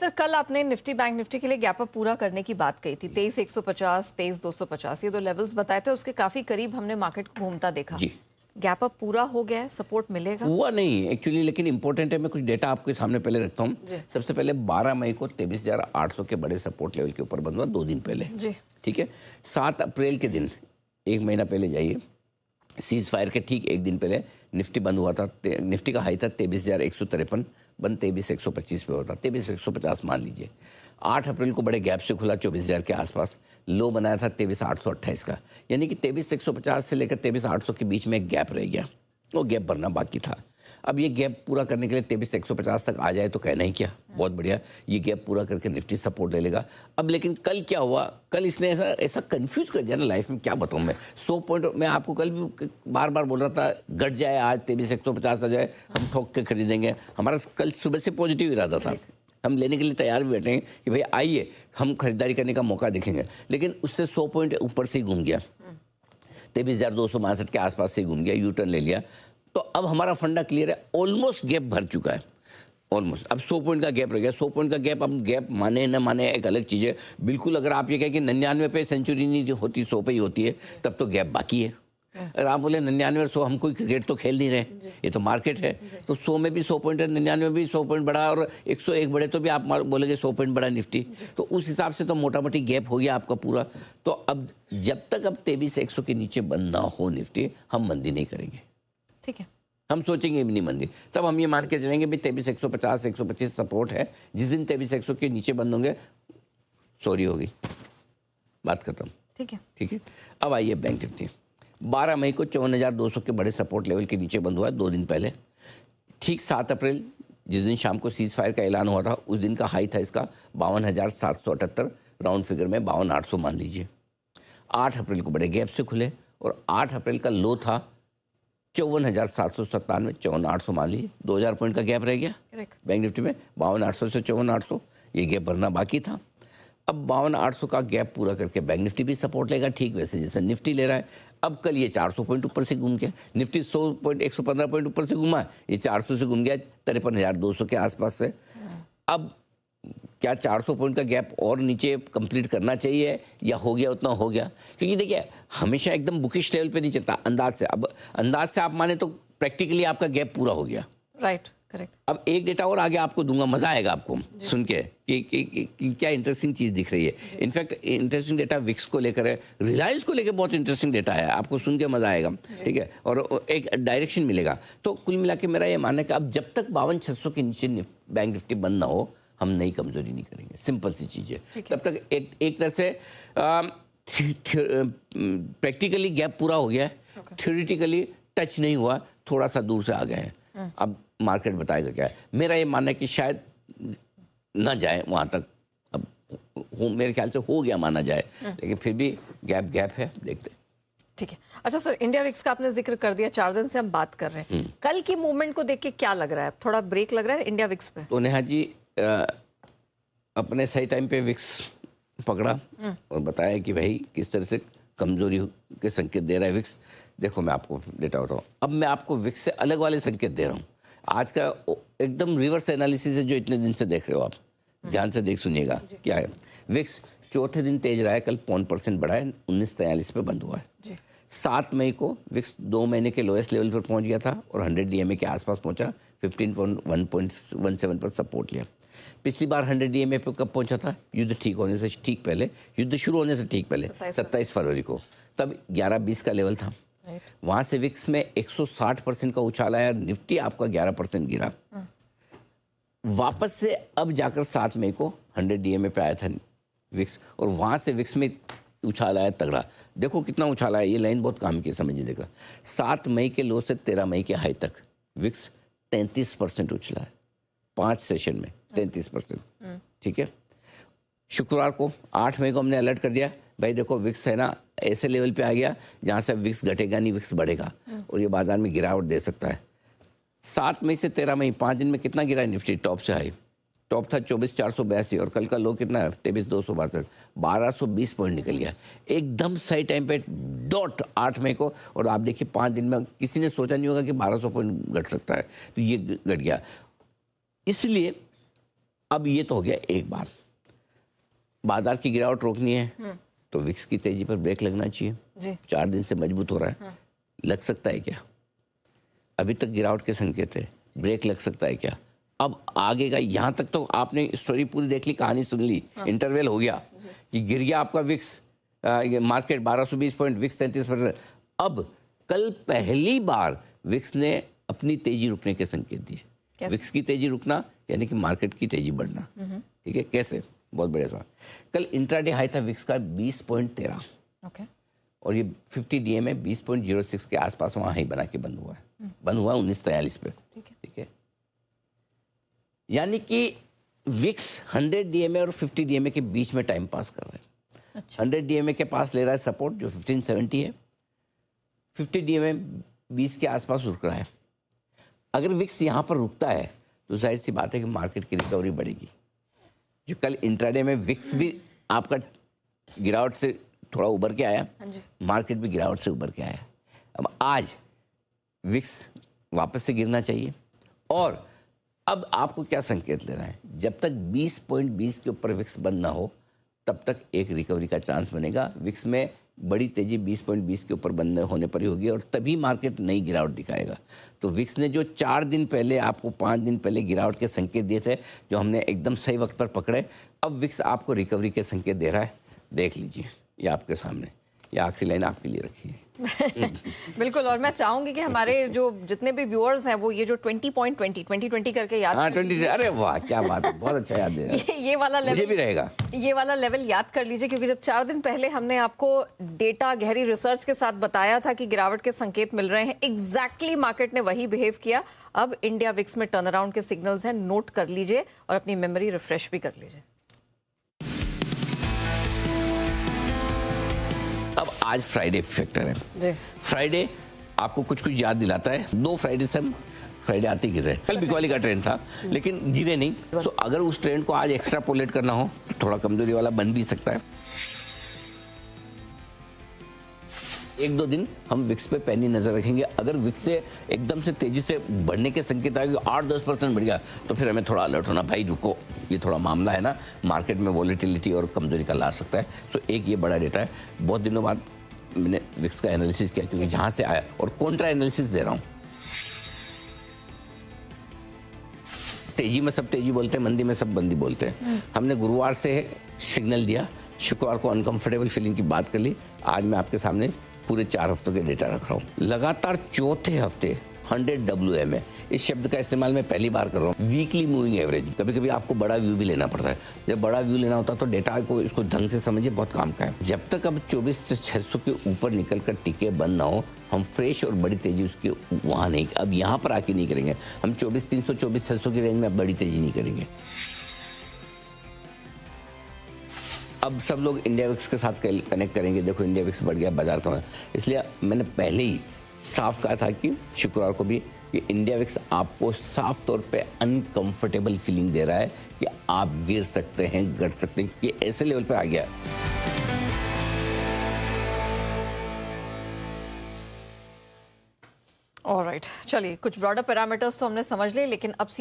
Sir कल आपने Nifty bank Nifty के लिए गैप अप पूरा करने की बात कही थी, 23,150, 23,250, ये दो लेवल्स बताए थे, उसके काफी करीब हमने मार्केट को घूमता देखा। जी, गैप अप पूरा हो गया है, सपोर्ट मिलेगा? हुआ नहीं एक्चुअली, लेकिन इंपॉर्टेंट है। मैं कुछ डेटा आपके सामने पहले रखता हूँ। जी। सबसे पहले 12 मई को 23,800 के बड़े सपोर्ट लेवल के ऊपर बंद हुआ 2 दिन पहले। जी। ठीक है, 7 अप्रैल के दिन, एक महीना पहले जाइए, सीज फायर के ठीक एक दिन पहले निफ्टी बंद हुआ था। निफ्टी का हाई था 23,153, बंद 23,125 पे होता, 23,150 मान लीजिए। 8 अप्रैल को बड़े गैप से खुला 24,000 के आसपास, लो बनाया था 23,828 का, यानी कि 23,150 से लेकर 23,800 के बीच में एक गैप रह गया, वो गैप भरना बाकी था। अब ये गैप पूरा करने के लिए 23,150 तक आ जाए तो कहना ही क्या, बहुत बढ़िया। ये गैप पूरा करके निफ्टी सपोर्ट ले लेगा। अब लेकिन कल क्या हुआ, कल इसने ऐसा कंफ्यूज कर दिया ना लाइफ में, क्या बताऊँ मैं। 100 पॉइंट मैं आपको कल भी बार बार बोल रहा था, घट जाए आज 23,150 आ जाए, हम ठोक के खरीदेंगे। हमारा कल सुबह से पॉजिटिव इरादा था, हम लेने के लिए तैयार भी बैठे हैं कि भाई आइए हम खरीदारी करने का मौका देखेंगे। लेकिन उससे 100 पॉइंट ऊपर से ही घूम गया, 23,262 के आसपास से घूम गया, यू टर्न ले लिया। तो अब हमारा फंडा क्लियर है, ऑलमोस्ट गैप भर चुका है, ऑलमोस्ट। अब 100 पॉइंट का गैप रह गया। 100 पॉइंट का गैप, अब गैप माने न माने एक अलग चीज़ है। बिल्कुल अगर आप ये कहें कि 99 पे सेंचुरी नहीं होती, 100 पे ही होती है, तब तो गैप बाकी है। अगर आप बोले 99 और 100, हम कोई क्रिकेट तो खेल नहीं रहे, ये तो मार्केट है। तो 100 में भी 100 पॉइंट है, 99 में भी 100 पॉइंट बढ़ा, और 101 बढ़े तो भी आप बोलेंगे 100 पॉइंट बढ़ा निफ्टी। तो उस हिसाब से तो मोटा मोटी गैप हो गया आपका पूरा। तो अब जब तक अब 23,100 के नीचे बंद ना हो निफ्टी, हम मंदी नहीं करेंगे। ठीक है, हम सोचेंगे भी नहीं मंदी, तब हम ये मान के चलेंगे भी 23,150 125 सपोर्ट है। जिस दिन 23,100 के नीचे बंद होंगे, सॉरी होगी, बात खत्म। ठीक है, ठीक है। अब आइए बैंक निफ्टी, 12 मई को 54,200 के बड़े सपोर्ट लेवल के नीचे बंद हुआ 2 दिन पहले। ठीक 7 अप्रैल जिस दिन शाम को सीज फायर का ऐलान हुआ था, उस दिन का हाई था इसका 52,778, राउंड फिगर में 52,800 मान लीजिए। 8 अप्रैल को बड़े गैप से खुले, और 8 अप्रैल का लो था 54,797, 54,800 मान लीजिए। 2,000 पॉइंट का गैप रह गया बैंक निफ्टी में, 52,800 से 54,800, ये गैप भरना बाकी था। अब 52,800 का गैप पूरा करके बैंक निफ्टी भी सपोर्ट लेगा, ठीक वैसे जैसे निफ्टी ले रहा है। अब कल ये 400 पॉइंट ऊपर से घूम गया, निफ्टी 100 पॉइंट 115 पॉइंट ऊपर से घूमा, ये 400 से घूम गया 53,200 के आसपास से। अब क्या 400 पॉइंट का गैप और नीचे कंप्लीट करना चाहिए, या हो गया उतना हो गया? क्योंकि देखिए हमेशा एकदम बुकिश लेवल पे नहीं चलता, अंदाज से। अब अंदाज से आप माने तो प्रैक्टिकली आपका गैप पूरा हो गया। Right, correct. अब एक डेटा और आगे आपको दूंगा, मजा आएगा आपको सुन के कि क्या इंटरेस्टिंग चीज दिख रही है। इनफैक्ट इंटरेस्टिंग डेटा विक्स को लेकर है, रिलायंस को लेकर बहुत इंटरेस्टिंग डेटा है, आपको सुन के मजा आएगा। ठीक है, और एक डायरेक्शन मिलेगा। तो कुल मिला के मेरा ये मानना है कि अब जब तक 52,600 के नीचे बैंक निफ्टी बंद ना हो, हम नई कमजोरी नहीं करेंगे। सिंपल सी चीज़ है। तब तक एक तरह से प्रैक्टिकली गैप पूरा हो गया है, थ्योरेटिकली टच नहीं हुआ, थोड़ा सा दूर से आ गए हैं। अब मार्केट बताएगा क्या है। मेरा ये मानना है कि शायद ना जाए वहाँ तक, अब मेरे ख्याल से हो गया माना जाए, लेकिन फिर भी गैप है, देखते हैं। ठीक है। अच्छा सर, इंडिया विक्स का आपने जिक्र कर दिया, 4 दिन से हम बात कर रहे हैं, कल की मूवमेंट को देख के क्या लग रहा है? थोड़ा ब्रेक लग रहा है इंडिया विक्स पे? तो नेहा जी अपने सही टाइम पे विक्स पकड़ा और बताया कि भाई किस तरह से कमजोरी के संकेत दे रहा है विक्स। देखो मैं आपको डेटा बताऊँ, अब मैं आपको विक्स से अलग वाले संकेत दे रहा हूँ। आज का एकदम रिवर्स एनालिसिस है जो इतने दिन से देख रहे हो आप, ध्यान से देख सुनिएगा क्या है। विक्स चौथे दिन तेज रहा है, कल 0.5% बढ़ा है, 1943 पे बंद हुआ है। 7 मई को विक्स 2 महीने के लोएस्ट लेवल पर पहुंच गया था और 100 DMA के आसपास पहुंचा, 15.117 पर सपोर्ट लिया। पिछली बार 100 DMA पे कब पहुंचा था? युद्ध ठीक होने से ठीक पहले, युद्ध शुरू होने से ठीक पहले 27 फरवरी को, तब 11-20 का लेवल था। वहां से विक्स में 160% का उछाल आया, निफ्टी आपका 11% गिरा। वापस से अब जाकर 7 मई को 100 DMA पे आया था विक्स, और वहां से विक्स में उछाल आया तगड़ा। देखो कितना उछाल आया, ये लाइन बहुत काम की, समझिए। देखा 7 मई के लो से 13 मई के हाई तक विक्स 33% उछला है, 5 सेशन में 33%। ठीक है, शुक्रवार को 8 मई को हमने अलर्ट कर दिया, भाई देखो विक्स है ना ऐसे लेवल पे आ गया जहां से विक्स घटेगा नहीं, विक्स बढ़ेगा और ये बाजार में गिरावट दे सकता है। 7 मई से 13 मई 5 दिन में कितना गिरा है निफ्टी? टॉप से हाई, टॉप था 24,482 और कल का लो कितना है? 23,262, 1220 पॉइंट निकल गया एकदम सही टाइम पे, डॉट 8 मई को। और आप देखिए 5 दिन में किसी ने सोचा नहीं होगा कि 1200 पॉइंट घट सकता है, तो ये घट गया। इसलिए अब ये तो हो गया एक बात, बाजार की गिरावट रोकनी है तो विक्स की तेजी पर ब्रेक लगना चाहिए जी 4 दिन से मजबूत हो रहा है, लग सकता है क्या? अभी तक गिरावट के संकेत है, ब्रेक लग सकता है क्या? अब आगे का यहाँ तक तो आपने स्टोरी पूरी देख ली, कहानी सुन ली, इंटरवल हो गया कि गिर गया आपका विक्स, मार्केट 1220 पॉइंट, विक्स 33%। अब कल पहली बार विक्स ने अपनी तेजी रुकने के संकेत दिए। कैसे? विक्स की तेजी रुकना यानी कि मार्केट की तेजी बढ़ना। ठीक है, कैसे? बहुत बढ़िया सवाल। कल इंट्राडे हाई था विक्स का 20.13 ओके और ये 50 डीए में 20.06 के आसपास वहाँ हाई बना के बंद हुआ है, बंद हुआ 1943 पे। ठीक है, यानी कि विक्स 100 डीएमए और 50 डीएमए के बीच में टाइम पास कर रहा है। अच्छा 100 डीएमए के पास ले रहा है सपोर्ट जो 1570 है, 50 डीएमए 20 के आसपास रुक रहा है। अगर विक्स यहाँ पर रुकता है तो जाहिर सी बात है कि मार्केट की रिकवरी बढ़ेगी। जो कल इंट्राडे में विक्स भी आपका गिरावट से थोड़ा उभर के आया, मार्केट भी गिरावट से उभर के आया। अब आज विक्स वापस से गिरना चाहिए और अब आपको क्या संकेत लेना है, जब तक 20.20 के ऊपर विक्स बंद ना हो तब तक एक रिकवरी का चांस बनेगा। विक्स में बड़ी तेजी 20.20 के ऊपर बंद होने पर ही होगी और तभी मार्केट नई गिरावट दिखाएगा। तो विक्स ने जो 4 दिन पहले आपको 5 दिन पहले गिरावट के संकेत दिए थे, जो हमने एकदम सही वक्त पर पकड़े, अब विक्स आपको रिकवरी के संकेत दे रहा है। देख लीजिए, ये आपके सामने, ये आखिरी लाइन आपके लिए रखी है। बिल्कुल। और मैं चाहूंगी कि हमारे जो जितने भी व्यूअर्स हैं वो ये जो 20.20 करके याद हाँ कर 20, अरे वाह क्या बात है, बहुत अच्छा याद है। ये वाला मुझे भी लेवल, रहेगा ये वाला लेवल याद कर लीजिए, क्योंकि जब 4 दिन पहले हमने आपको डेटा गहरी रिसर्च के साथ बताया था कि गिरावट के संकेत मिल रहे हैं, एग्जैक्टली मार्केट ने वही बिहेव किया। अब इंडिया विक्स में टर्न अराउंड के सिग्नल्स हैं, नोट कर लीजिए और अपनी मेमोरी रिफ्रेश भी कर लीजिए। अब आज फ्राइडे फैक्टर है जी फ्राइडे आपको कुछ कुछ याद दिलाता है। 2 फ्राइडे से हम फ्राइडे आते गिर रहे हैं। कल बिकवाली का ट्रेंड था लेकिन गिरे नहीं। तो अगर उस ट्रेंड को आज एक्स्ट्रापोलेट करना हो तो थोड़ा कमजोरी वाला बन भी सकता है। 1-2 दिन हम विक्स पे पैनी नजर रखेंगे। अगर विक्स से एकदम से तेजी से बढ़ने के संकेत आएंगे, 8-10% बढ़ गया, तो फिर हमें थोड़ा अलर्ट होना, भाई रुको, ये थोड़ा मामला है ना, मार्केट में वॉलेटिलिटी और कमजोरी का ला सकता है। तो एक ये बड़ा डेटा है। बहुत दिनों बाद मैंने विक्स का एनालिसिस किया क्योंकि जहां से आया, और कॉन्ट्रा एनालिसिस दे रहा हूं। तेजी में सब तेजी बोलते हैं, मंदी में सब मंदी बोलते हैं। हमने गुरुवार से सिग्नल दिया, शुक्रवार को अनकंफर्टेबल फीलिंग की बात कर ली। आज मैं आपके सामने पूरे 4 हफ्तों के डेटा रख रहा हूँ। लगातार चौथे हफ्ते 100 WMA, इस शब्द का इस्तेमाल मैं पहली बार कर रहा हूँ। वीकली मूविंग एवरेज, कभी कभी आपको बड़ा व्यू भी लेना पड़ता है। जब बड़ा व्यू लेना होता है तो डेटा को इसको ढंग से समझिए, बहुत काम का है। जब तक अब 24 से 600 के ऊपर निकल कर टिके बंद ना हो, हम फ्रेश और बड़ी तेजी उसके वहाँ नहीं, अब यहाँ पर आके नहीं करेंगे। हम 24,300 24,600 की रेंज में अब बड़ी तेजी नहीं करेंगे। अब सब लोग इंडिया विक्स के साथ कनेक्ट करेंगे, देखो इंडिया विक्स बढ़ गया बाजार का। इसलिए मैंने पहले ही साफ कहा था कि शुक्रवार को भी कि इंडिया विक्स आपको साफ तौर पे अनकंफर्टेबल फीलिंग दे रहा है कि आप गिर सकते हैं, घट सकते हैं, क्योंकि ऐसे लेवल पे आ गया। ऑलराइट, चलिए कुछ ब्रॉडर पैरामीटर्स तो हमने समझ लिए, लेकिन अब